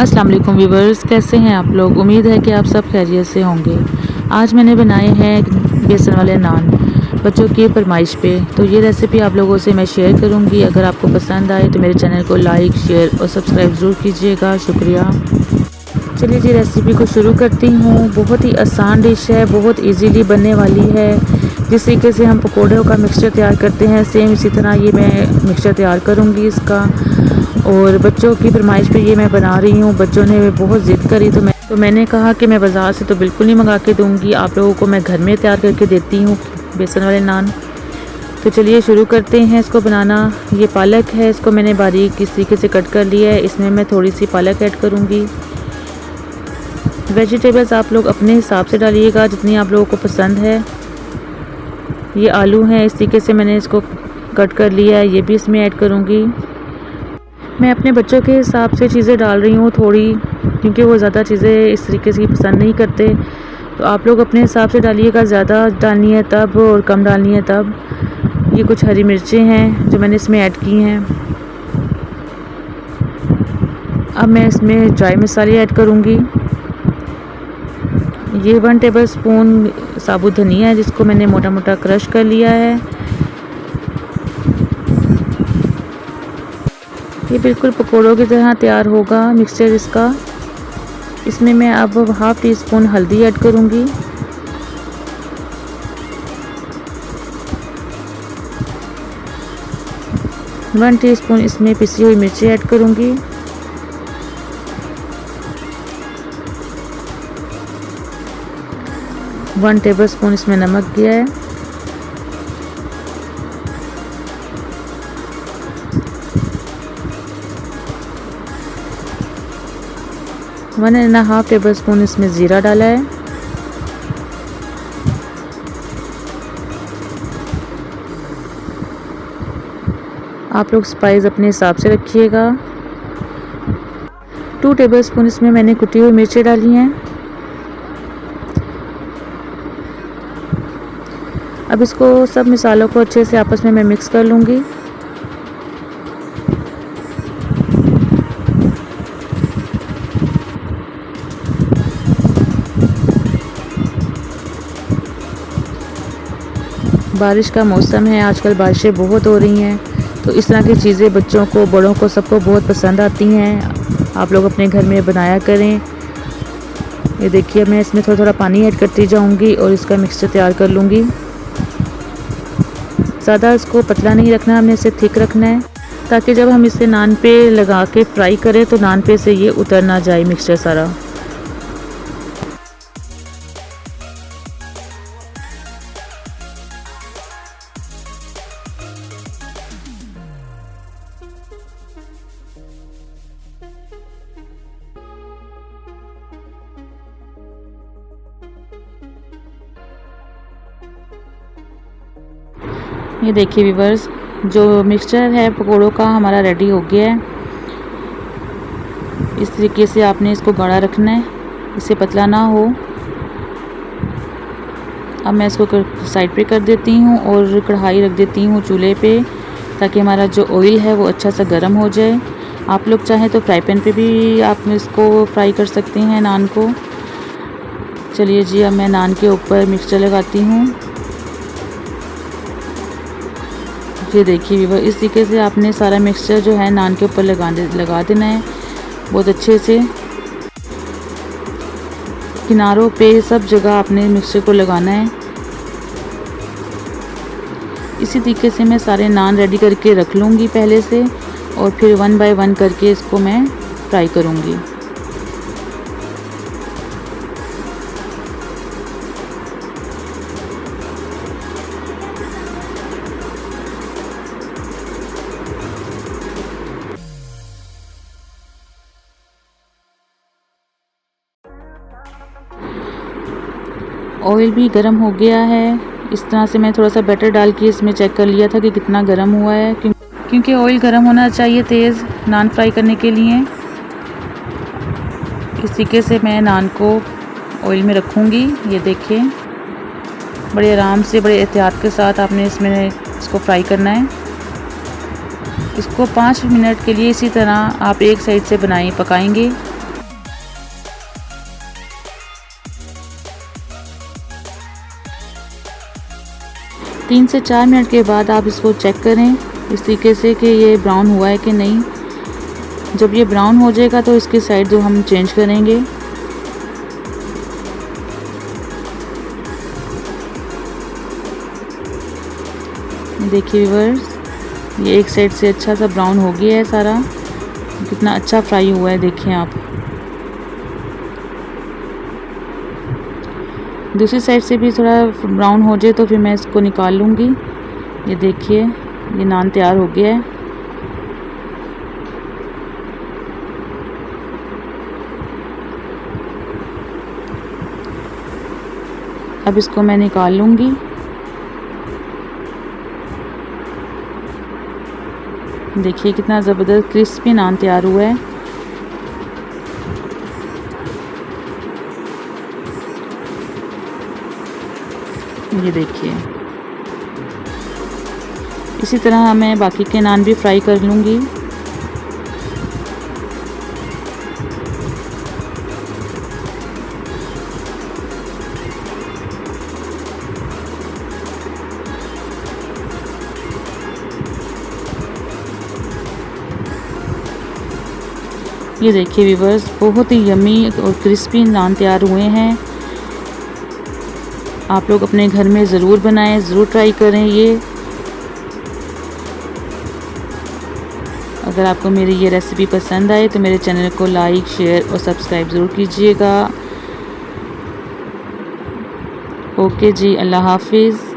अस्सलाम वालेकुम व्यूवर्स, कैसे हैं आप लोग। उम्मीद है कि आप सब खैरियत से होंगे। आज मैंने बनाए हैं बेसन वाले नान बच्चों की फरमाइश पे। तो ये रेसिपी आप लोगों से मैं शेयर करूंगी। अगर आपको पसंद आए तो मेरे चैनल को लाइक, शेयर और सब्सक्राइब ज़रूर कीजिएगा। शुक्रिया। चलिए जी, रेसिपी को शुरू करती हूँ। बहुत ही आसान डिश है, बहुत इजीली बनने वाली है। जिस तरीके से हम पकौड़ों का मिक्सचर तैयार करते हैं, सेम इसी तरह ये मैं मिक्सचर तैयार करूँगी इसका। और बच्चों की फरमाइश पे ये मैं बना रही हूँ। बच्चों ने बहुत ज़िद करी तो मैंने कहा कि मैं बाज़ार से तो बिल्कुल नहीं मंगा के दूँगी, आप लोगों को मैं घर में तैयार करके देती हूँ बेसन वाले नान। तो चलिए शुरू करते हैं इसको बनाना। ये पालक है, इसको मैंने बारीक इस तरीके से कट कर लिया है। इसमें मैं थोड़ी सी पालक ऐड करूँगी। वेजिटेबल्स आप लोग अपने हिसाब से डालिएगा जितनी आप लोगों को पसंद है। ये आलू हैं, इस तरीके से मैंने इसको कट कर लिया है, ये भी इसमें ऐड करूँगी। मैं अपने बच्चों के हिसाब से चीज़ें डाल रही हूँ थोड़ी, क्योंकि वो ज़्यादा चीज़ें इस तरीके से पसंद नहीं करते। तो आप लोग अपने हिसाब से डालिएगा, ज़्यादा डालनी है तब और कम डालनी है तब। ये कुछ हरी मिर्चें हैं जो मैंने इसमें ऐड की हैं। अब मैं इसमें ड्राई मसाले ऐड करूँगी। ये 1 टेबलस्पून साबुत धनिया है जिसको मैंने मोटा मोटा क्रश कर लिया है। ये बिल्कुल पकौड़ों की तरह तैयार होगा मिक्सचर इसका। इसमें मैं अब 1/2 टीस्पून हल्दी ऐड करूँगी। वन टीस्पून इसमें पिसी हुई मिर्ची ऐड करूँगी। वन टेबलस्पून इसमें नमक दिया है। One and half table spoon इसमें ज़ीरा डाला है। आप लोग स्पाइस अपने हिसाब से रखिएगा। 2 टेबलस्पून इसमें मैंने कुटी हुई मिर्चें डाली हैं। अब इसको सब मसालों को अच्छे से आपस में मैं मिक्स कर लूँगी। बारिश का मौसम है, आजकल बारिशें बहुत हो रही हैं, तो इस तरह की चीज़ें बच्चों को, बड़ों को, सबको बहुत पसंद आती हैं। आप लोग अपने घर में बनाया करें। ये देखिए, मैं इसमें थोड़ा थोड़ा पानी ऐड करती जाऊंगी और इसका मिक्सचर तैयार कर लूँगी। ज़्यादा इसको पतला नहीं रखना, हमने इसे थिक रखना है, ताकि जब हम इसे नान पे लगा के फ्राई करें तो नान पे से ये उतर ना जाए मिक्सचर सारा। ये देखिए व्यूवर्स, जो मिक्सचर है पकोड़ों का हमारा रेडी हो गया है। इस तरीके से आपने इसको गाढ़ा रखना है, इससे पतला ना हो। अब मैं इसको साइड पे कर देती हूँ और कढ़ाई रख देती हूँ चूल्हे पे, ताकि हमारा जो ऑयल है वो अच्छा सा गर्म हो जाए। आप लोग चाहें तो फ्राई पैन पे भी आप इसको फ्राई कर सकते हैं नान को। चलिए जी, अब मैं नान के ऊपर मिक्सचर लगाती हूँ। ये देखिए व्यूअर, इस तरीके से आपने सारा मिक्सचर जो है नान के ऊपर लगा देना है बहुत अच्छे से। किनारों पे सब जगह आपने मिक्सचर को लगाना है। इसी तरीके से मैं सारे नान रेडी करके रख लूँगी पहले से, और फिर 1 बाय 1 करके इसको मैं फ्राई करूँगी। ऑयल भी गर्म हो गया है। इस तरह से मैं थोड़ा सा बैटर डाल के इसमें चेक कर लिया था कि कितना गर्म हुआ है, क्योंकि ऑयल गर्म होना चाहिए तेज़ नान फ्राई करने के लिए। इस तरीके से मैं नान को ऑयल में रखूँगी। ये देखिए, बड़े आराम से, बड़े एहतियात के साथ आपने इसको फ्राई करना है। इसको 5 मिनट के लिए इसी तरह आप एक साइड से पकाएंगे। 3 से 4 मिनट के बाद आप इसको चेक करें इस तरीके से कि ये ब्राउन हुआ है कि नहीं। जब ये ब्राउन हो जाएगा तो इसकी साइड जो हम चेंज करेंगे। देखिए व्यूअर्स, ये एक साइड से अच्छा सा ब्राउन हो गया है सारा, कितना अच्छा फ्राई हुआ है देखिए आप। दूसरी साइड से भी थोड़ा ब्राउन हो जाए तो फिर मैं इसको निकाल लूँगी। ये देखिए ये नान तैयार हो गया है। अब इसको मैं निकाल लूँगी। देखिए कितना ज़बरदस्त क्रिस्पी नान तैयार हुआ है। ये देखिए, इसी तरह मैं बाकी के नान भी फ्राई कर लूँगी। ये देखिए व्यूअर्स, बहुत ही यम्मी और क्रिस्पी नान तैयार हुए हैं। आप लोग अपने घर में ज़रूर बनाएं, ज़रूर ट्राई करें ये। अगर आपको मेरी ये रेसिपी पसंद आए तो मेरे चैनल को लाइक, शेयर और सब्सक्राइब ज़रूर कीजिएगा। ओके जी, अल्लाह हाफिज़।